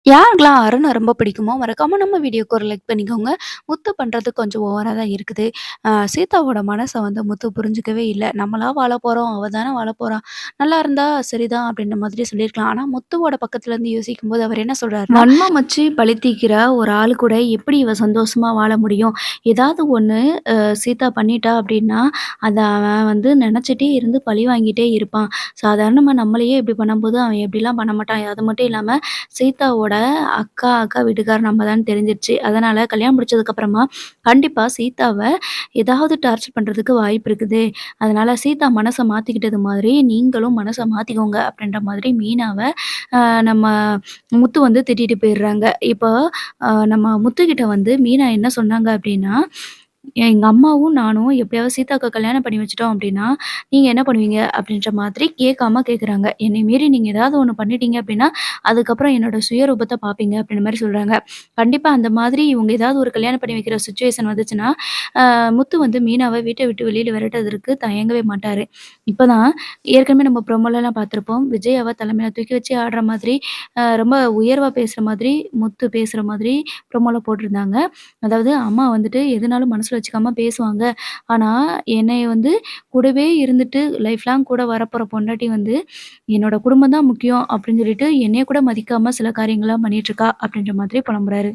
யாருக்கெல்லாம் அருண ரொம்ப பிடிக்குமோ, மறக்காம நம்ம வீடியோக்கு ஒரு லைக் பண்ணிக்கோங்க. முத்து பண்றது கொஞ்சம் ஓவரா தான் இருக்குது. சீதாவோட மனச வந்து முத்து புரிஞ்சுக்கவே இல்ல. நம்மளா வாழப்போறோம், அவ தானே வாழப்போறா. நல்லா இருந்தா சரிதான் அப்படின்ற மாதிரி சொல்லியிருக்கலாம். ஆனா முத்துவோட பக்கத்துலருந்து யோசிக்கும்போது அவர் என்ன சொல்றாருன்னா, வன்மம் வச்சு பழி தீர்க்கிற ஒரு ஆளு கூட எப்படி இவ சந்தோஷமா வாழ முடியும்? ஏதாவது ஒண்ணு சீதா பண்ணிட்டா அப்படின்னா, அத அவன் வந்து நெனச்சுட்டே இருந்து பழி வாங்கிட்டே இருப்பான். சாதாரணமா நம்மளையே இப்படி பண்ணும்போது, அவன் எப்படிலாம் பண்ண மாட்டான். அது மட்டும் இல்லாம சீதாவோட அக்கா வீட்டுக்காரர் நம்ம தான் தெரிஞ்சிருச்சு. அதனால கல்யாணம் முடிச்சதுக்கப்புறமா கண்டிப்பா சீதாவ ஏதாவது டார்ச்சர் பண்றதுக்கு வாய்ப்பு இருக்குது. அதனால சீதா மனச மாத்திக்கிட்டது மாதிரி நீங்களும் மனச மாத்திக்கோங்க அப்படின்ற மாதிரி மீனாவ நம்ம முத்து வந்து திட்டிட்டு போயிடுறாங்க. இப்போ நம்ம முத்துக்கிட்ட வந்து மீனா என்ன சொன்னாங்க அப்படின்னா, எங்க அம்மாவும் நானும் எப்படியாவது சீதாவுக்கு கல்யாணம் பண்ணி வச்சுட்டோம் அப்படின்னா, நீங்க என்ன பண்ணுவீங்க? அப்படின்ற மாதிரி கேட்காம கேட்குறாங்க. என்னை மீறி நீங்க ஏதாவது ஒண்ணு பண்ணிட்டீங்க அப்படின்னா, அதுக்கப்புறம் என்னோட சுயரூபத்த பார்ப்பீங்க அப்படின்ற மாரி சொல்றாங்க. கண்டிப்பா அந்த மாதிரி இவங்க ஏதாவது ஒரு கல்யாணம் பண்ணி வைக்கிற சிச்சுவேஷன் வந்துச்சுன்னா, முத்து வந்து மீனாவ வீட்ட விட்டு வெளியில விரட்டுறதற்கு தயங்கவே மாட்டாரு. இப்பதான் ஏற்கனவே நம்ம ப்ரோமோலலாம் பார்த்துருப்போம். விஜய் அவ தலைமையில தூக்கி வச்சு ஆடுற மாதிரி, ரொம்ப உயர்வா பேசுற மாதிரி, முத்து பேசுற மாதிரி ப்ரோமோல போட்டிருந்தாங்க. அதாவது அம்மா வந்துட்டு எதுனாலும் மனசுல வச்சுக்காம பேசுவாங்க. ஆனா, என்னைய வந்து கூடவே இருந்துட்டு லைஃப் லாங் கூட வரப்போற பொண்டாட்டி வந்து, என்னோட குடும்பம் தான் முக்கியம் அப்படின்னு சொல்லிட்டு, என்னைய கூட மதிக்காம சில காரியங்கள்லாம் பண்ணிட்டுருக்கா அப்படின்ற மாதிரி புலம்புறாரு.